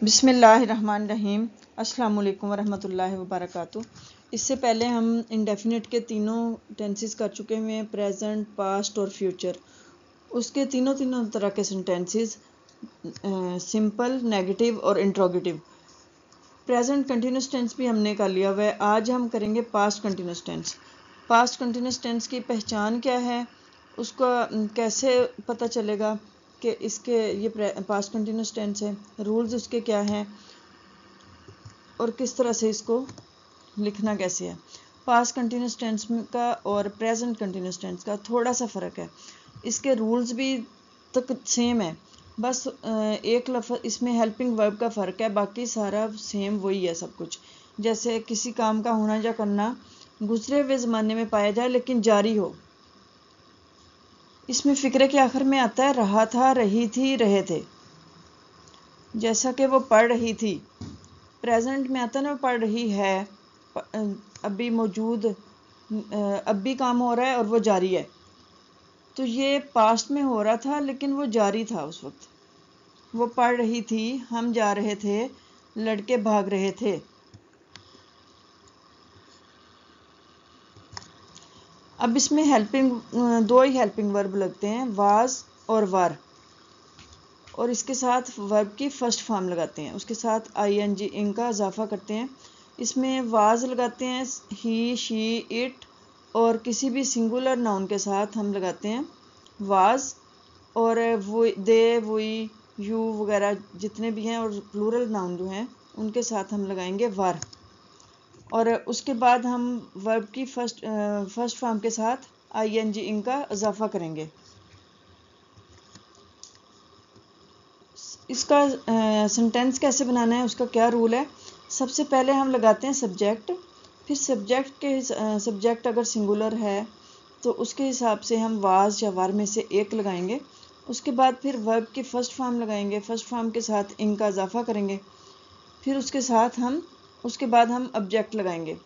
बिस्मिल्लाहिर्रहमानिर्रहीम। अस्सलाम वालेकुम वरहमतुल्लाहि वबरकातुह। इससे पहले हम इंडेफिनिट के तीनों टेंसेस कर चुके हुए हैं, प्रेजेंट, पास्ट और फ्यूचर। उसके तीनों तीनों तरह के सेंटेंसेस, सिंपल, नेगेटिव और इंट्रोगेटिव। प्रेजेंट कंटिन्यूस टेंस भी हमने कर लिया हुआ है। आज हम करेंगे past continuous tense. Past continuous tense की पहचान क्या है, उसका कैसे पता चलेगा कि इसके ये पास्ट कंटिन्यूस टेंस है, रूल्स उसके क्या हैं और किस तरह से इसको लिखना कैसे है। पास्ट कंटिन्यूस टेंस का और प्रेजेंट कंटिन्यूस टेंस का थोड़ा सा फ़र्क है। इसके रूल्स भी तक सेम है, बस एक लफ्ज़ इसमें हेल्पिंग वर्ब का फ़र्क है, बाकी सारा सेम वही है सब कुछ। जैसे किसी काम का होना या करना गुजरे हुए ज़माने में पाया जाए लेकिन जारी हो। इसमें फ़िक्रे के आखिर में आता है रहा था, रही थी, रहे थे। जैसा कि वो पढ़ रही थी, प्रेजेंट में आता है ना वो पढ़ रही है, अभी मौजूद, अब भी काम हो रहा है और वो जारी है। तो ये पास्ट में हो रहा था लेकिन वो जारी था उस वक्त। वो पढ़ रही थी, हम जा रहे थे, लड़के भाग रहे थे। अब इसमें हेल्पिंग दो ही हेल्पिंग वर्ब लगते हैं, वाज और वर, और इसके साथ वर्ब की फर्स्ट फॉर्म लगाते हैं, उसके साथ ING इनका इजाफा करते हैं। इसमें वाज लगाते हैं ही, शी, इट, और किसी भी सिंगुलर नाउन के साथ हम लगाते हैं वाज, और वो, दे, वी, यू वगैरह जितने भी हैं, और प्लूरल नाउन जो हैं उनके साथ हम लगाएंगे वर। और उसके बाद हम वर्ब की फर्स्ट फॉर्म के साथ ING इनका इजाफा करेंगे। इसका सेंटेंस कैसे बनाना है, उसका क्या रूल है। सबसे पहले हम लगाते हैं सब्जेक्ट, फिर सब्जेक्ट अगर सिंगुलर है तो उसके हिसाब से हम वाज या वर में से एक लगाएंगे। उसके बाद फिर वर्ब की फर्स्ट फॉर्म लगाएंगे, फर्स्ट फॉर्म के साथ इनका इजाफा करेंगे, फिर उसके बाद हम ऑब्जेक्ट लगाएंगे।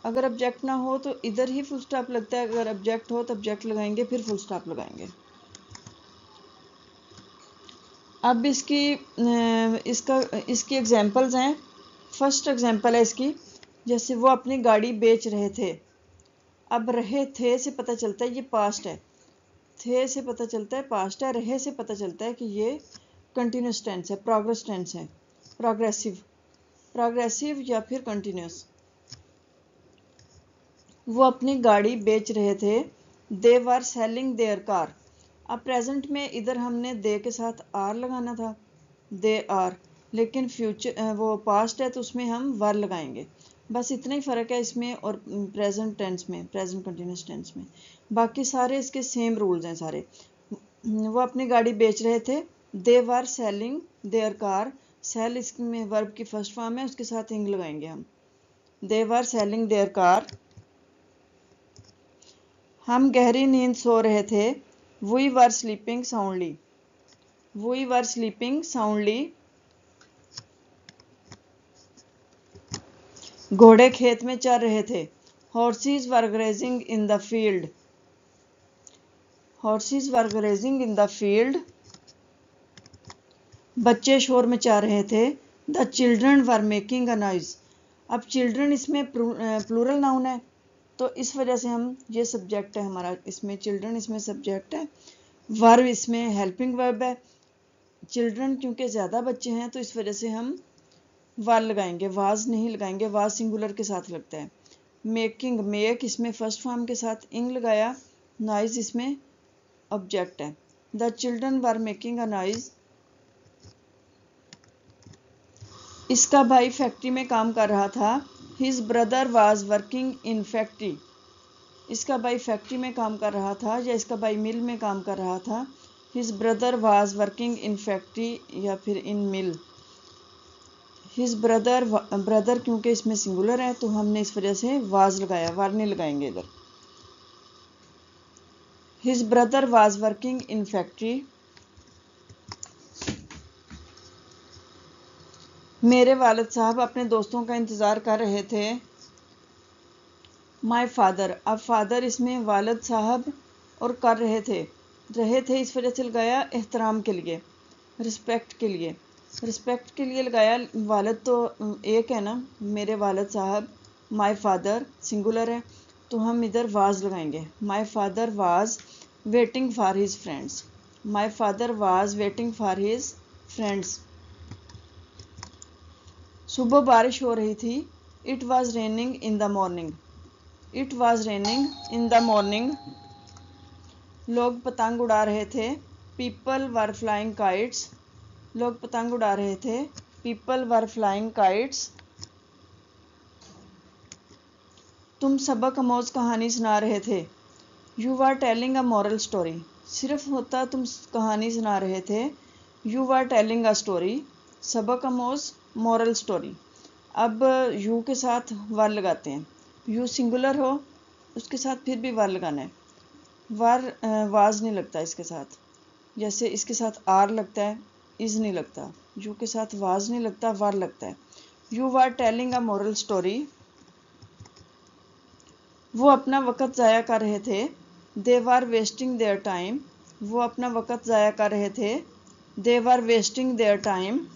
अगर ऑब्जेक्ट ना हो तो इधर ही फुल स्टॉप लगता है, अगर ऑब्जेक्ट हो तो ऑब्जेक्ट लगाएंगे, फिर फुल स्टॉप लगाएंगे। अब इसकी एग्जांपल्स हैं। फर्स्ट एग्जांपल है इसकी, जैसे वो अपनी गाड़ी बेच रहे थे। अब रहे थे से पता चलता है ये पास्ट है, थे से पता चलता है पास्ट है, रहे से पता चलता है कि ये कंटिन्यूस टेंस है, प्रोग्रेस टेंस है, प्रोग्रेसिव या फिर कंटिन्यूस। वो अपनी गाड़ी बेच रहे थे, they were selling their car. अब प्रेजेंट में इधर हमने दे के साथ आर लगाना था, दे आर, लेकिन फ्यूचर वो पास्ट है तो उसमें हम वर लगाएंगे। बस इतना ही फ़र्क है इसमें और प्रेजेंट टेंस में, प्रेजेंट कंटिन्यूस टेंस में। बाकी सारे इसके सेम रूल्स हैं सारे। वो अपनी गाड़ी बेच रहे थे, they were selling their car, sell इसमें वर्ब की फर्स्ट फॉर्म है, उसके साथ इंग लगाएंगे हम, they were selling their car. हम गहरी नींद सो रहे थे, we were sleeping soundly, we were sleeping soundly. घोड़े खेत में चर रहे थे, horses were grazing in the field, horses were grazing in the field. बच्चे शोर मचा रहे थे, the children were making a noise. अब चिल्ड्रन इसमें प्लूरल नाउन है, तो इस वजह से हम, ये सब्जेक्ट है हमारा, इसमें चिल्ड्रन इसमें सब्जेक्ट है, वर्ब इसमें हेल्पिंग वर्ब है। चिल्ड्रन क्योंकि ज़्यादा बच्चे हैं तो इस वजह से हम वर लगाएंगे, वाज नहीं लगाएंगे, वाज सिंगुलर के साथ लगता है। मेकिंग, मेक इसमें फर्स्ट फॉर्म के साथ इंग लगाया, नॉइज इसमें ऑब्जेक्ट है। The children were making a noise. इसका भाई फैक्ट्री में काम कर रहा था, his brother was working in factory. इसका भाई फैक्ट्री में काम कर रहा था या इसका भाई मिल में काम कर रहा था, his brother was working in factory या फिर इन मिल। हिज ब्रदर, ब्रदर क्योंकि इसमें सिंगुलर है तो हमने इस वजह से वाज लगाया, वार नहीं लगाएंगे इधर। His brother was working in factory. मेरे वालिद साहब अपने दोस्तों का इंतज़ार कर रहे थे, माई फादर। अब फादर इसमें वालिद साहब और कर रहे थे इस वजह से लगाया एहतराम के लिए, रिस्पेक्ट के लिए। रिस्पेक्ट के लिए लगाया, वालिद तो एक है ना, मेरे वालिद साहब। माय फादर सिंगुलर है, तो हम इधर वाज लगाएंगे। My father was waiting for his friends. My father was waiting for his friends. सुबह बारिश हो रही थी। It was raining in the morning. It was raining in the morning. लोग पतंग उड़ा रहे थे। People were flying kites. लोग पतंग उड़ा रहे थे। People were flying kites. तुम सबक आमोज कहानी सुना रहे थे। You were telling a moral story. सिर्फ होता तुम कहानी सुना रहे थे। You were telling a story. सबक आमोज मॉरल स्टोरी। अब यू के साथ वर लगाते हैं। यू सिंगुलर हो, उसके साथ फिर भी वर लगाना है। वर वाज नहीं लगता इसके साथ, जैसे इसके साथ आर लगता है, इज नहीं लगता। यू के साथ वाज नहीं लगता, वर लगता है। You were telling a moral story. वो अपना वक़्त ज़ाया कर रहे थे। They were wasting their time. वो अपना वक़्त ज़ाया कर रहे थे। They were wasting their time.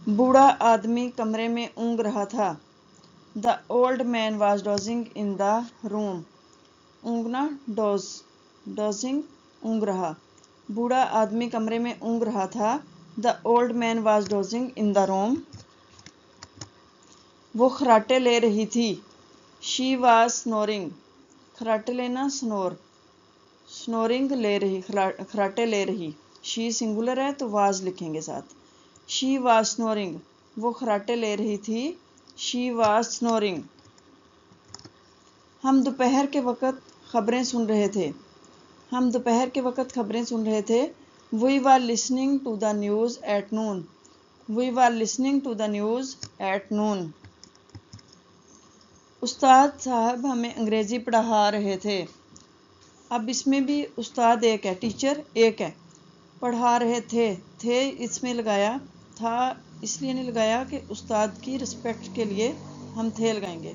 बूढ़ा आदमी कमरे में ऊँग रहा था। The old man was dozing in the room. ऊँगना डोज, डोजिंग ऊँग रहा। बूढ़ा आदमी कमरे में ऊँग रहा था। The old man was dozing in the room. वो खराटे ले रही थी। She was snoring. खराटे लेना स्नोर, स्नोरिंग ले रही, खराटे ले रही। शी सिंगुलर है तो वाज लिखेंगे साथ। She was snoring. वो खराटे ले रही थी। She was snoring. हम दोपहर के वक़्त खबरें सुन रहे थे। हम दोपहर के वक़्त खबरें सुन रहे थे। We were listening to the news at noon. We were listening to the news at noon. उस्ताद साहब हमें अंग्रेज़ी पढ़ा रहे थे। अब इसमें भी उस्ताद एक है, टीचर एक है। पढ़ा रहे थे इसमें लगाया, था इसलिए नहीं लगाया कि उस्ताद की रिस्पेक्ट के लिए हम थे लगाएंगे।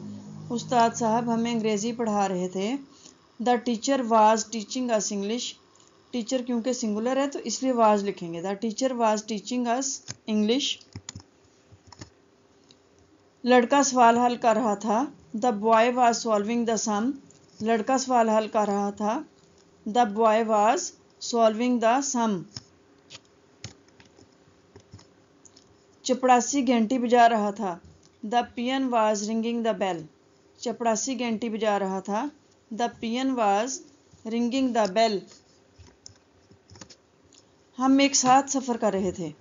उस्ताद साहब हमें अंग्रेज़ी पढ़ा रहे थे। The teacher was teaching us English. Teacher क्योंकि सिंगुलर है तो इसलिए वाज लिखेंगे। The teacher was teaching us English. लड़का सवाल हल कर रहा था। The boy was solving the sum. लड़का सवाल हल कर रहा था। The boy was solving the sum. चपड़ासी घंटी बजा रहा था। The peon was ringing the bell. चपड़ासी घंटी बजा रहा था। The peon was ringing the bell. हम एक साथ सफ़र कर रहे थे।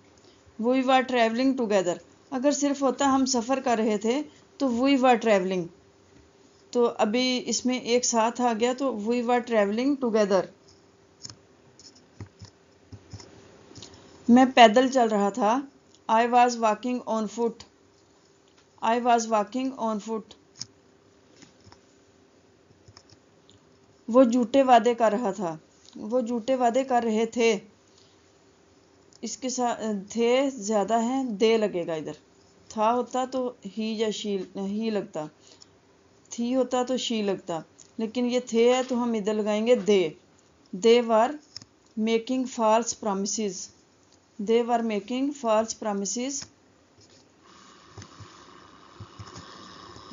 We were travelling together. अगर सिर्फ होता हम सफ़र कर रहे थे तो वी वर ट्रैवलिंग, तो अभी इसमें एक साथ आ गया तो वी वर ट्रैवलिंग टुगेदर। मैं पैदल चल रहा था। I was walking on foot. I was walking on foot. वो झूठे वादे कर रहा था। वो झूठे वादे कर रहे थे। इसके साथ थे ज़्यादा है, दे लगेगा इधर। था होता तो ही या शी ही लगता, थी होता तो शी लगता, लेकिन ये थे है तो हम इधर लगाएंगे they. They were making false promises. They were making false promises.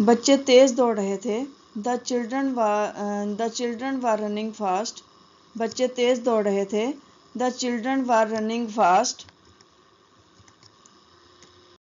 बच्चे तेज दौड़ रहे थे। The children were running fast. बच्चे तेज दौड़ रहे थे। The children were running fast.